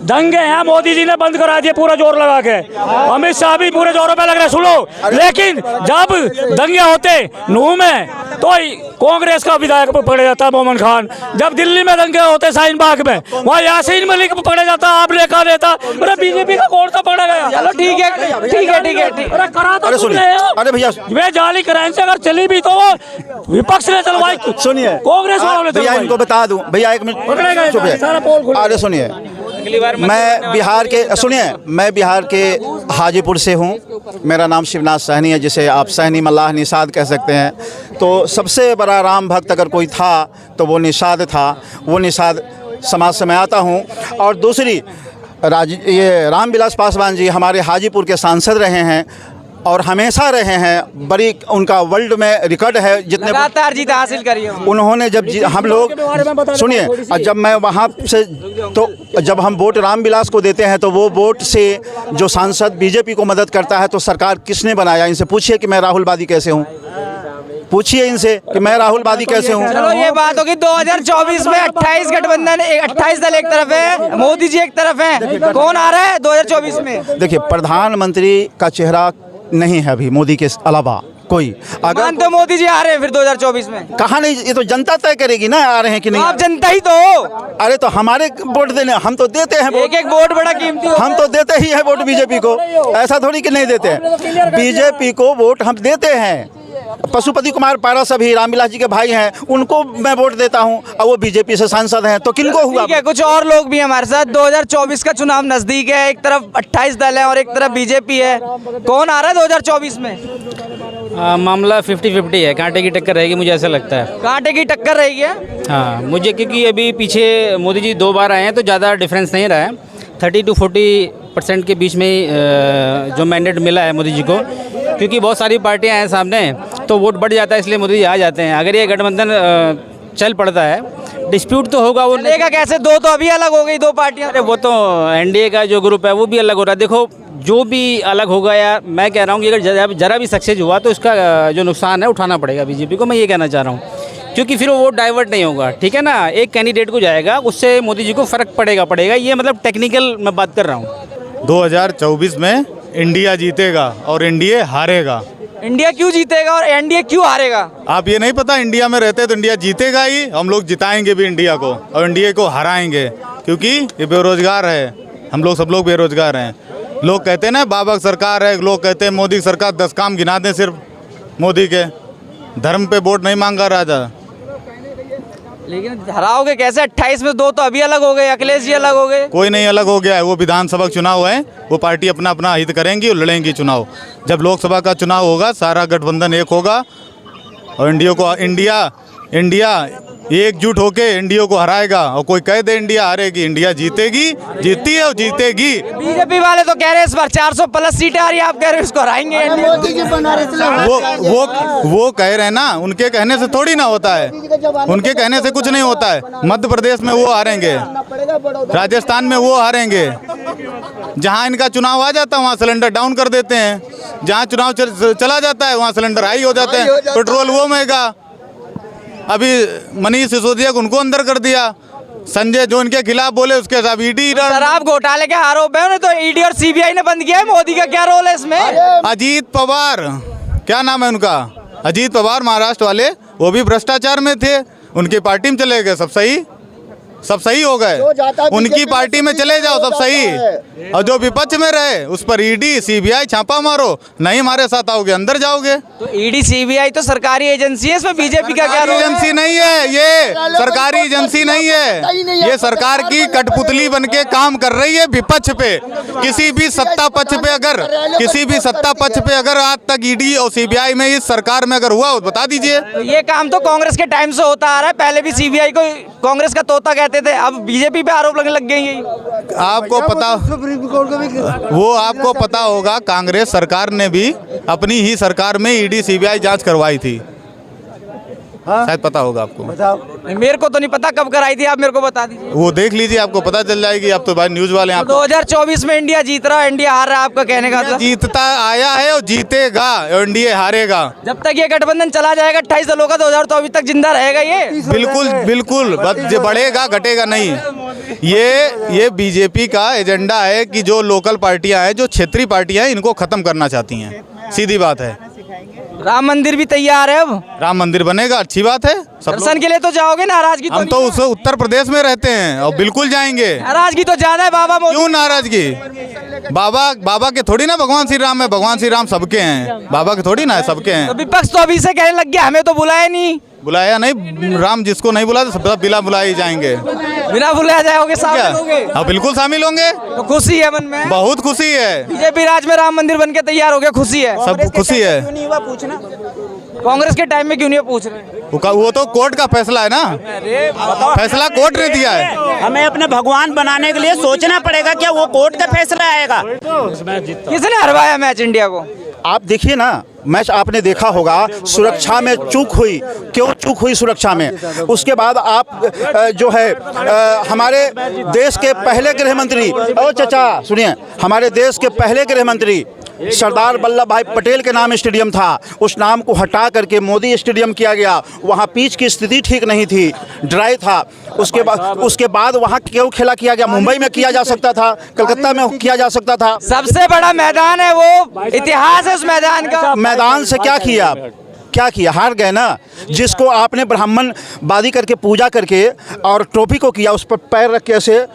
दंगे हैं मोदी जी ने बंद करा दिए पूरा जोर लगा के, अमित शाह भी पूरे जोरों पे लग रहे, सुनो। लेकिन जब दंगे होते नूह में तो कांग्रेस का विधायक पकड़ा जाता मोमन खान, जब दिल्ली में दंगे होते शाहीन बाग में वहाँ यासीन मलिक पकड़ा जाता, आप लेकर देता, अरे बीजेपी का कौन सा पकड़ा गया? चलो ठीक है ठीक है ठीक है, अरे करा तो अरे भैया वे जाली करेंसी अगर चली भी तो वो विपक्ष ने चलवाई, सुनिए कांग्रेस वालों ने भैया, चलवाई। इनको बता दूं भैया, एक मिनट चुप है। अरे सुनिए, मैं बिहार के हाजीपुर से हूँ। मेरा नाम शिवनाथ सहनी है, जिसे आप सहनी मल्लाह निषाद कह सकते हैं। तो सबसे बड़ा राम भक्त अगर कोई था तो वो निषाद था, वो निषाद समाज से मैं आता हूँ। और दूसरी ये रामविलास पासवान जी हमारे हाजीपुर के सांसद रहे हैं और हमेशा रहे हैं, बड़ी उनका वर्ल्ड में रिकॉर्ड है, जितने लगातार जीत हासिल करी है उन्होंने। जब हम लोग सुनिए, जब मैं वहाँ से तो जब हम वोट रामविलास को देते हैं तो वो वोट से जो सांसद बीजेपी को मदद करता है तो सरकार किसने बनाया? इनसे पूछिए कि मैं राहुल बादी कैसे हूँ, पूछिए इनसे कि मैं राहुल बादी कैसे हूँ। चलो ये बात होगी 2024 में 28 गठबंधन, 28 दल एक तरफ है, मोदी जी एक तरफ है, कौन आ रहा है 2024 में? देखिए, प्रधानमंत्री का चेहरा नहीं है अभी मोदी के अलावा कोई। अगर तो मोदी जी आ रहे हैं फिर 2024 में? कहा नहीं, ये तो जनता तय करेगी ना आ रहे हैं कि नहीं। आप जनता ही तो हो। अरे तो हमारे वोट देने, हम तो देते हैं वोट। एक वोट बड़ा कीमती, हम तो देते ही है वोट बीजेपी को, ऐसा थोड़ी कि नहीं देते हैं। बीजेपी को वोट हम देते हैं। पशुपति कुमार पारा सभी रामविलास जी के भाई हैं, उनको मैं वोट देता हूं और वो बीजेपी से सांसद हैं, तो किनको हुआ? ठीक है, कुछ और लोग भी हमारे साथ। 2024 का चुनाव नजदीक है, एक तरफ 28 दल है और एक तरफ बीजेपी है, कौन आ रहा है 2024 में? मामला 50-50 है, कांटे की टक्कर रहेगी, मुझे ऐसा लगता है। कांटे की टक्कर रहेगी? हाँ, मुझे, क्योंकि अभी पीछे मोदी जी 2 बार आए हैं तो ज़्यादा डिफरेंस नहीं रहा है। 30 to 40% के बीच में जो मैंडेट मिला है मोदी जी को, क्योंकि बहुत सारी पार्टियां हैं सामने तो वोट बढ़ जाता है, इसलिए मोदी जी आ जाते हैं। अगर ये गठबंधन चल पड़ता है, डिस्प्यूट तो होगा, वो चलेगा कैसे? दो तो अभी अलग हो गई, 2 पार्टियां। अरे वो तो एनडीए का जो ग्रुप है वो भी अलग हो रहा है। देखो, जो भी अलग होगा, या मैं कह रहा हूँ कि अगर जरा भी सक्सेस हुआ तो इसका जो नुकसान है उठाना पड़ेगा बीजेपी को, मैं ये कहना चाह रहा हूँ, क्योंकि फिर वो वोट डाइवर्ट नहीं होगा। ठीक है ना, एक कैंडिडेट को जाएगा, उससे मोदी जी को फ़र्क पड़ेगा। ये मतलब टेक्निकल मैं बात कर रहा हूँ। 2024 में इंडिया जीतेगा और एनडीए हारेगा। इंडिया क्यों जीतेगा और एनडीए क्यों हारेगा? आप ये नहीं पता? इंडिया में रहते तो इंडिया जीतेगा ही, हम लोग जिताएंगे भी इंडिया को और इंडिया को हराएंगे, क्योंकि ये बेरोजगार है। हम लोग सब लोग बेरोजगार हैं। लोग कहते हैं ना बाबा की सरकार है, लोग कहते हैं मोदी की सरकार, 10 काम गिना दें सिर्फ मोदी के। धर्म पे वोट नहीं मांगा राजा। लेकिन हराओगे कैसे? 28 में 2 तो अभी अलग हो गए, अखिलेश जी अलग हो गए। कोई नहीं अलग हो गया है, वो विधानसभा चुनाव है, वो पार्टी अपना अपना हित करेंगी और लड़ेंगी चुनाव। जब लोकसभा का चुनाव होगा सारा गठबंधन एक होगा और इंडिया एकजुट होके इंडिया को हराएगा। और कोई कह दे इंडिया हारेगी, इंडिया जीतेगी, जीतती है और जीतेगी। बीजेपी वाले तो कह रहे हैं इस बार 400+ सीटें आ रही है, आप कह रहे हैं इसको हराएंगे। वो कह रहे हैं ना, उनके कहने से थोड़ी ना होता है, उनके कहने से कुछ नहीं होता है। मध्य प्रदेश में वो हारेंगे, राजस्थान में वो हारेंगे। जहां इनका चुनाव आ जाता है वहां सिलेंडर डाउन कर देते हैं, जहां चुनाव चला जाता है वहां सिलेंडर हाई हो जाते हैं। पेट्रोल वो महंगा, अभी मनीष सिसोदिया को उनको अंदर कर दिया। संजय जो इनके खिलाफ बोले उसके साथ ईडी। शराब घोटाले के आरोप है, तो ईडी और सीबीआई ने बंद किया है। मोदी का क्या रोल है इसमें? अजीत पवार, क्या नाम है उनका, अजीत पवार, महाराष्ट्र वाले, वो भी भ्रष्टाचार में थे, उनकी पार्टी में चले गए, सब सही हो गए। उनकी पार्टी में चले जाओ, सब सही। और जो विपक्ष में रहे उस पर ईडी सीबीआई छापा मारो, नहीं हमारे साथ आओगे अंदर जाओगे। तो ईडी सीबीआई तो सरकारी एजेंसी है, इसमें बीजेपी का क्या रोल? एजेंसी नहीं है, ये सरकारी एजेंसी नहीं है, ये सरकार की कठपुतली बन के काम कर रही है विपक्ष पे। किसी भी सत्ता पक्ष पे अगर आज तक ईडी और सीबीआई में इस सरकार में अगर हुआ बता दीजिए। ये काम तो कांग्रेस के टाइम से होता आ रहा है, पहले भी सीबीआई को कांग्रेस का तोता कहते थे, अब बीजेपी पे आरोप लगने लग गए। आपको पता होगा, कांग्रेस सरकार ने भी अपनी ही सरकार में ईडी सीबीआई जांच करवाई थी। शायद पता होगा आपको। मेरे को तो नहीं पता कब कराई थी, आप मेरे को बता दीजिए। वो देख लीजिए, आपको पता चल जाएगी। आप तो भाई न्यूज़ वाले हैं। आप 2024 में इंडिया जीत रहा है, इंडिया हार रहा है, आपका कहने का मतलब? जीतता आया है और जीतेगा, इंडिया हारेगा। जब तक ये गठबंधन चला जाएगा 28 दलों का, 2024 तक जिंदा रहेगा ये। बिल्कुल बिल्कुल, बढ़ेगा घटेगा नहीं। ये बीजेपी का एजेंडा है कि जो लोकल पार्टियां हैं, जो क्षेत्रीय पार्टियां हैं, इनको खत्म करना चाहती हैं। सीधी बात है। राम मंदिर भी तैयार है अब, राम मंदिर बनेगा, अच्छी बात है। सब दर्शन के लिए तो जाओगे, नाराजगी हम तो उस उत्तर प्रदेश में रहते हैं और बिल्कुल जाएंगे। नाराजगी तो ज्यादा है बाबा मोदी। क्यों नाराजगी? बाबा के थोड़ी ना भगवान श्री राम है, भगवान श्री राम सबके हैं, बाबा के थोड़ी ना है, सबके हैं। तो विपक्ष तो अभी से कहने लग गया हमें तो बुलाया नहीं। बुलाया नहीं, राम जिसको नहीं बुलाया सब बिना बुलाए ही जाएंगे। बिना बुलाया जाओगे, शामिल होंगे? हाँ बिल्कुल शामिल होंगे। तो खुशी है मन में? बहुत खुशी है। बीजेपी राज में राम मंदिर बन के तैयार हो गया, खुशी है? सब खुशी है। कांग्रेस के टाइम में क्यों नहीं पूछ रहे? वो तो कोर्ट का फैसला है ना, फैसला कोर्ट ने दिया है। हमें अपने भगवान बनाने के लिए सोचना पड़ेगा, क्या वो कोर्ट का फैसला आएगा? किसने हरवाया मैच इंडिया को? आप देखिए ना, मैच आपने देखा होगा, सुरक्षा में चूक हुई। क्यों चूक हुई सुरक्षा में? उसके बाद आप जो है हमारे देश के पहले गृह मंत्री, ओ चाचा सुनिए, हमारे देश के पहले गृह मंत्री सरदार वल्लभ भाई पटेल के नाम स्टेडियम था, उस नाम को हटा करके मोदी स्टेडियम किया गया। वहाँ पिच की स्थिति ठीक नहीं थी, ड्राई था। उसके बाद वहाँ क्यों खेला किया गया? मुंबई में किया जा सकता था, कलकत्ता में किया जा सकता था। सबसे बड़ा मैदान है वो, इतिहास है उस मैदान का। मैदान से क्या किया? क्या किया? हार गए ना। जिसको आपने ब्राह्मणवादी करके पूजा करके और ट्रॉफी को किया, उस पर पैर रख के ऐसे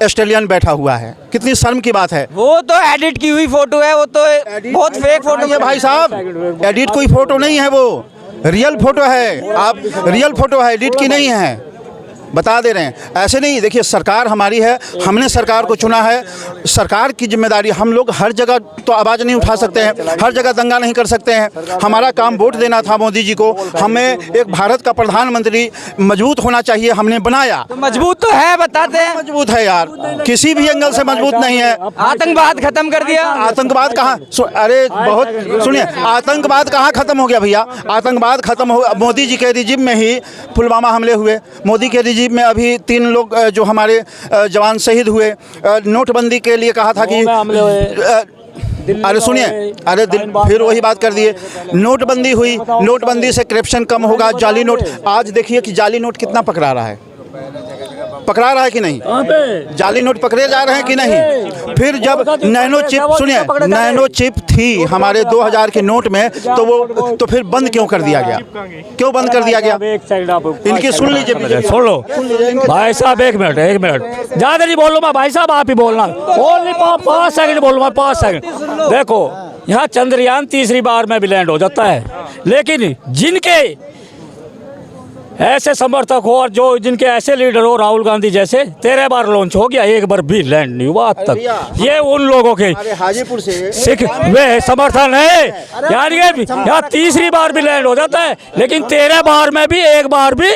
ऑस्ट्रेलियन बैठा हुआ है। कितनी शर्म की बात है। वो तो एडिट की हुई फोटो है, वो तो बहुत फेक फोटो है भाई साहब। एडिट कोई फोटो नहीं है, वो रियल फोटो है। आप रियल फोटो है, एडिट की नहीं है, बता दे रहे हैं। ऐसे नहीं, देखिए सरकार हमारी है, हमने सरकार को चुना है, सरकार की जिम्मेदारी। हम लोग हर जगह तो आवाज़ नहीं उठा सकते हैं, हर जगह दंगा नहीं कर सकते हैं। हमारा काम वोट देना था मोदी जी को। हमें एक भारत का प्रधानमंत्री मजबूत होना चाहिए, हमने बनाया। तो मजबूत तो है, बताते हैं। मजबूत है यार, किसी भी एंगल से मजबूत नहीं है। आतंकवाद खत्म कर दिया। आतंकवाद कहाँ? अरे बहुत सुनिए, आतंकवाद कहाँ खत्म हो गया भैया? आतंकवाद खत्म हो, मोदी जी के रिजिम में ही पुलवामा हमले हुए। मोदी के रिजिम में अभी 3 लोग जो हमारे जवान शहीद हुए। नोटबंदी के लिए कहा था कि अरे सुनिए, अरे फिर वही बात कर दिए। नोटबंदी हुई, नोटबंदी से करप्शन कम होगा। जाली नोट, आज देखिए कि जाली नोट कितना पकड़ा रहा है, पकड़ा रहा है कि नहीं? जाली नोट पकड़े जा रहे हैं कि नहीं? फिर जब नैनो चिप, सुनिए, नैनो चिप थी हमारे 2000 के नोट में, तो वो तो फिर बंद क्यों कर दिया गया? क्यों बंद कर दिया गया? इनकी सुन लीजिए, सुन लो भाई साहब, एक मिनट ज़्यादा नहीं बोल लो भाई साहब, आप ही बोलना। ओनली 5 सेकंड बोलूँगा, 5 सेकंड। देखो यहाँ चंद्रयान तीसरी बार में भी लैंड हो जाता है, लेकिन जिनके ऐसे समर्थक हो और जो जिनके ऐसे लीडर हो, राहुल गांधी जैसे, 13 बार लॉन्च हो गया, एक बार भी लैंड नहीं हुआ आज तक। ये उन लोगों के हाजीपुर से सिख वे समर्थन है, यानी यहाँ तीसरी बार भी लैंड हो जाता है, लेकिन 13 बार में भी एक बार भी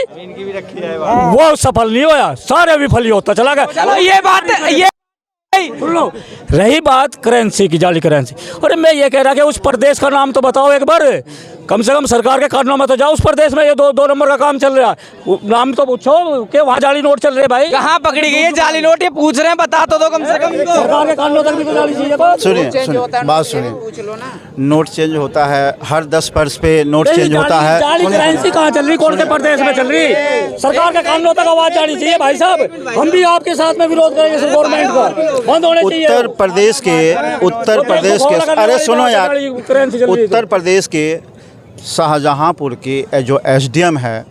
वो सफल नहीं होया, सारे विफल ही होता चला गया। चलो ये बात, ये रही बात करेंसी की, जाली करेंसी। अरे मैं ये कह रहा कि उस प्रदेश का नाम तो बताओ एक बार, कम से कम सरकार के कानूनों में तो जाओ। उस प्रदेश में ये दो नंबर का काम चल रहा है, नाम तो पूछो कि वहाँ जाली नोट चल रहे भाई। कहाँ पकड़ी गई है जाली नोट? ये पूछ रहे हैं, बता तो दो कम से कम। सरकार के कानूनों तक भी तो जाली चाहिए। सुनिए बात सुनिए, नोट चेंज होता है हर 10 वर्ष पे, नोट चेंज होता है। जाली करेंसी कहाँ चल रही? कौन से प्रदेश में चल रही? सरकार के कानूनों तक आवाज जानी चाहिए भाई साहब। हम भी आपके साथ में विरोध करेंगे गवर्नमेंट का, बंद होने चाहिए। उत्तर प्रदेश के अरे सुनो यार, उत्तर प्रदेश के शाहजहांपुर के जो एसडीएम है,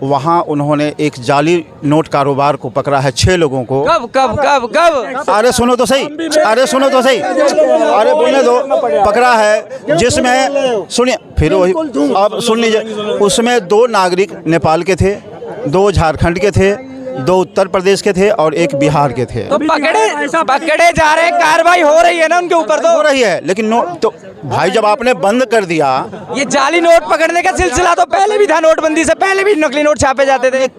वहाँ उन्होंने एक जाली नोट कारोबार को पकड़ा है, 6 लोगों को। कब कब कब कब? अरे सुनो तो सही, अरे सुनो तो सही, अरे बोलने दो। पकड़ा है जिसमें, सुनिए फिर वही, अब सुन लीजिए, उसमें 2 नागरिक नेपाल के थे, 2 झारखंड के थे, 2 उत्तर प्रदेश के थे और 1 बिहार के थे। तो पकड़े जा रहे हैं, कार्रवाई हो रही है ना उनके ऊपर? तो हो रही है, लेकिन नोट तो भाई जब आपने बंद कर दिया। ये जाली नोट पकड़ने का सिलसिला तो पहले भी था, नोटबंदी से पहले भी नकली नोट छापे जाते थे।